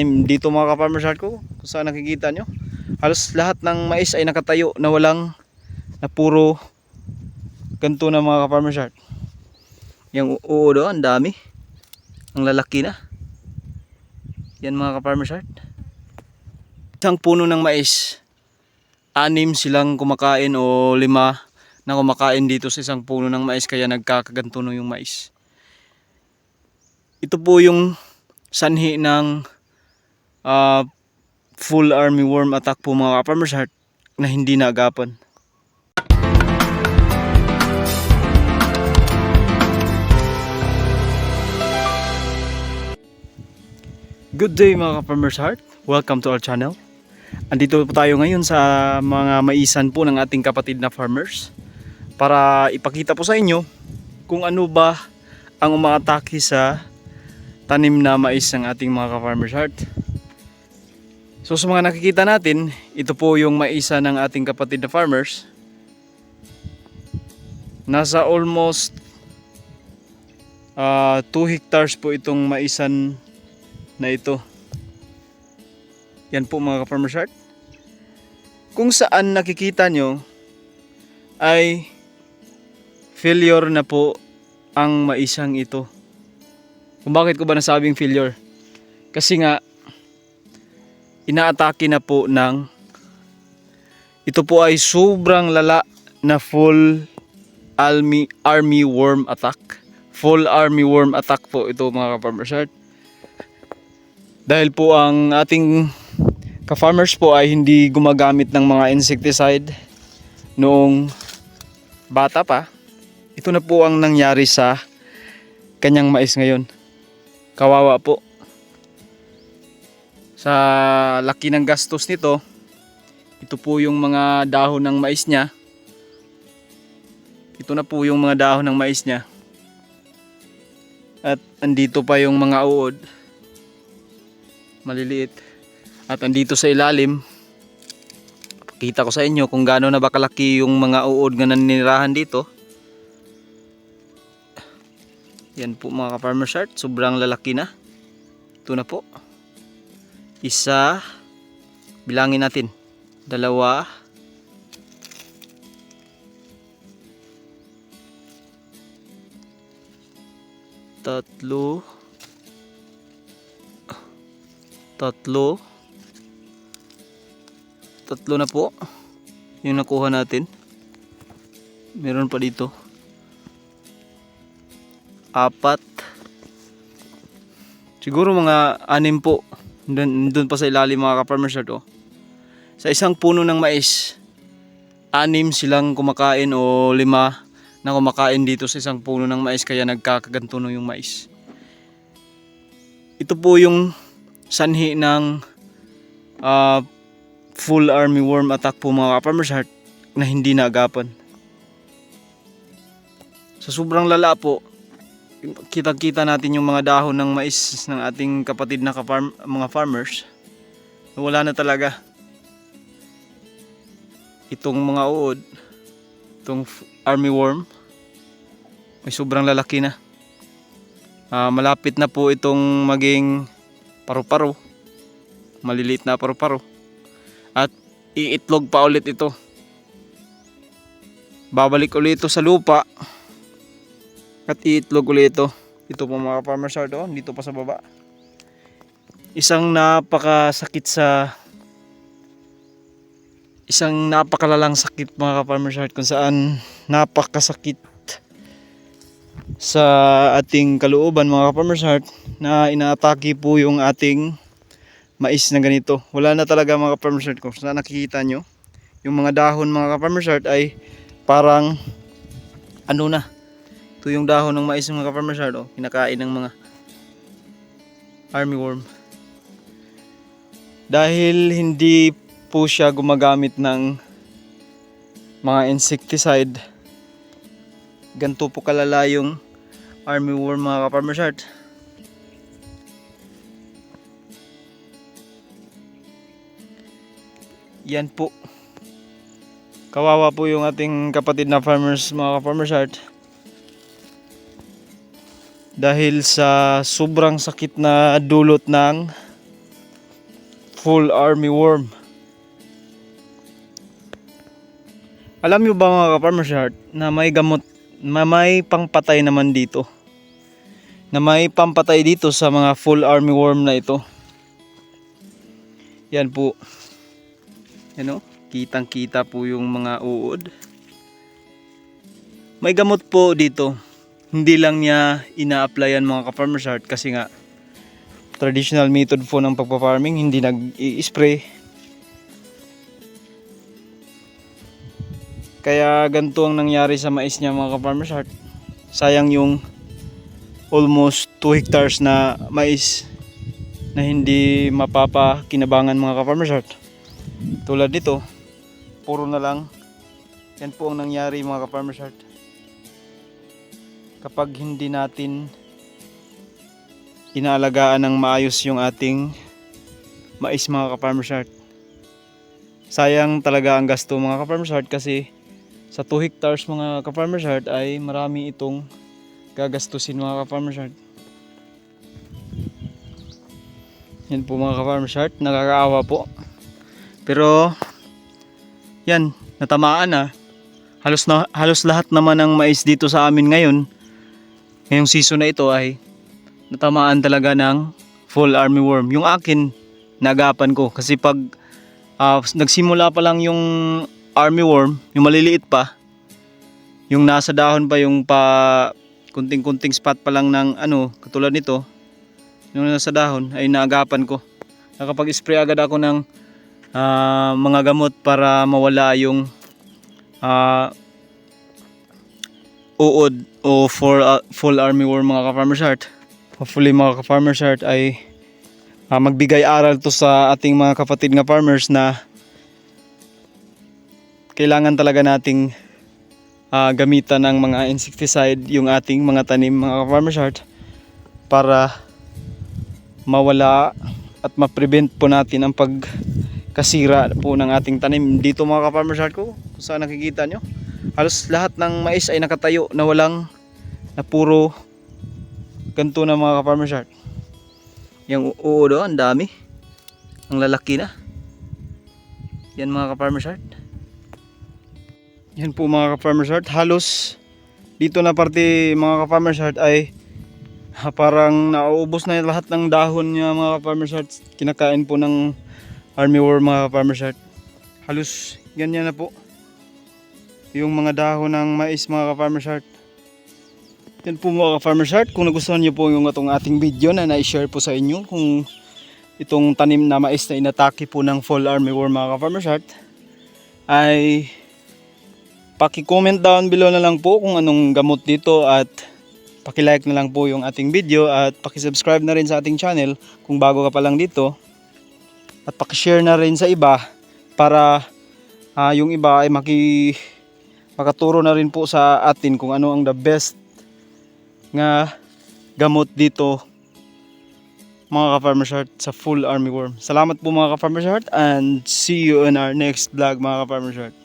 Dito mga ka-farmers heart ko, kung saan nakikita nyo, halos lahat ng mais ay nakatayo na puro ganito na mga ka-farmers heart. Yung uod, ang dami, ang lalaki na yan mga ka-farmers heart. Isang puno ng mais, 6 silang kumakain o 5 na kumakain dito sa isang puno ng mais, kaya nagkakaganto no yung mais. Ito po yung sanhi ng full armyworm attack po mga ka-farmers heart na hindi naagapan. Good day mga ka-farmers heart, welcome to our channel. Andito po tayo ngayon sa mga maisan po ng ating kapatid na farmers para ipakita po sa inyo kung ano ba ang umaatake sa tanim na mais ng ating mga ka-farmers heart. So sa mga nakikita natin, ito po yung maisa ng ating kapatid na farmers. Nasa almost 2 hectares po itong maisan na ito. Yan po mga ka-farmers heart. Kung saan nakikita nyo ay failure na po ang maisang ito. Kung bakit ko ba nasabing failure? Kasi nga inaatake na po ng, ito po ay sobrang lala na full army worm attack. Full army worm attack po ito mga ka-farmers heart. Dahil po ang ating ka-farmers po ay hindi gumagamit ng mga insecticide noong bata pa. Ito na po ang nangyari sa kanyang mais ngayon. Kawawa po. Sa laki ng gastos nito, ito po yung mga dahon ng mais niya. Ito na po yung mga dahon ng mais niya. At andito pa yung mga uod. Maliliit. At andito sa ilalim, pakita ko sa inyo kung gaano na ba kalaki yung mga uod na naninirahan dito. Yan po mga ka-farmers heart, sobrang lalaki na. Ito na po. Isa, bilangin natin, 2, 3, 3 na po yung nakuha natin. Meron pa dito 4, siguro mga 6 po doon pa sa ilalim mga ka-farmers heart. Sa isang puno ng mais, 6 silang kumakain o 5 na kumakain dito sa isang puno ng mais, kaya nagkakaganto no yung mais. Ito po yung sanhi ng full armyworm attack po mga ka-farmers heart na hindi naagapan. Sa sobrang lala po, kitang-kita natin yung mga dahon ng mais ng ating kapatid na mga farmers. Wala na talaga. Itong mga uod, itong armyworm, may sobrang lalaki na. Malapit na po itong maging paru-paro. Maliliit na paru-paro. At iitlog pa ulit ito. Babalik ulit ito sa lupa. At iitlog ulit ito. Ito po mga farmers heart, dito pa sa baba. Isang napakalalang sakit mga farmers heart, kung saan napakasakit sa ating kalooban mga farmers heart na inaatake po yung ating mais na ganito. Wala na talaga mga farmers heart, kung saan nakikita nyo yung mga dahon mga farmers heart ay parang ano na. Ito yung dahon ng mais ng mga ka-farmers heart, kinakain ng mga armyworm. Dahil hindi po siya gumagamit ng mga insecticide, ganito po kalala yung armyworm mga ka-farmers heart. Yan po. Kawawa po yung ating kapatid na farmers mga ka-farmers heart. Dahil sa sobrang sakit na dulot ng full armyworm. Alam nyo ba mga ka-farmer's heart na may gamot, may pangpatay naman dito, na may pampatay dito sa mga full armyworm na ito. Yan po. Yan o, kitang kita po yung mga uod. May gamot po dito. Hindi lang niya ina-applyan mga ka-farmer's heart kasi nga traditional method po ng pagpa-farming, hindi nag-i-spray. Kaya ganito ang nangyari sa mais niya mga ka-farmer's heart. Sayang yung almost 2 hectares na mais na hindi mapapakinabangan mga ka-farmer's heart. Tulad dito, puro na lang. Yan po ang nangyari mga ka-farmer's heart. Kapag hindi natin inaalagaan ng maayos yung ating mais mga ka-farmer's heart. Sayang talaga ang gasto mga ka-farmer's heart kasi sa 2 hectares mga ka-farmer's heart ay marami itong gagastusin mga ka-farmer's heart. Yan po mga ka-farmer's heart, nakakaawa po. Pero yan, natamaan na. Halos lahat naman ng mais dito sa amin ngayong season na ito ay natamaan talaga ng full armyworm. Yung akin, nagapan ko kasi pag nagsimula pa lang yung armyworm, yung maliliit pa, yung nasa dahon pa, yung pa kunting-kunting spot pa lang ng katulad nito, yung nasa dahon ay naagapan ko. Nakapag-spray agad ako ng mga gamot para mawala yung uod o full armyworm mga ka-farmer's heart. Hopefully mga ka-farmer's heart ay magbigay aral to sa ating mga kapatid nga farmers na kailangan talaga nating gamitan ng mga insecticide yung ating mga tanim mga ka-farmer's heart para mawala at ma-prevent po natin ang pagkasira po ng ating tanim. Dito mga ka-farmer's heart ko, kung saan nakikita nyo, halos lahat ng mais ay nakatayo na na puro ganito na mga ka-farmer's heart. Yung uod ang dami, ang lalaki na. Yan mga ka-farmer's heart. Yan po mga ka-farmer's heart, halos dito na parte mga ka-farmer's heart ay parang nauubos na lahat ng dahon niya mga ka-farmer's heart. Kinakain po ng armyworm mga ka-farmer's heart. Halos ganyan na po yung mga dahon ng mais mga ka-farmer's heart. Yan po mga ka-farmer's heart, kung nagustuhan nyo po yung ating video na na-share po sa inyo, kung itong tanim na mais na inatake po ng full armyworm mga ka-farmer's heart, ay paki-comment down below na lang po kung anong gamot dito at paki-like na lang po yung ating video at paki-subscribe na rin sa ating channel kung bago ka pa lang dito at paki-share na rin sa iba para yung iba ay makaturo na rin po sa atin kung ano ang the best nga gamot dito mga ka-farmer's heart sa full armyworm. Salamat po mga ka-farmer's heart and see you in our next vlog mga ka-farmer's heart.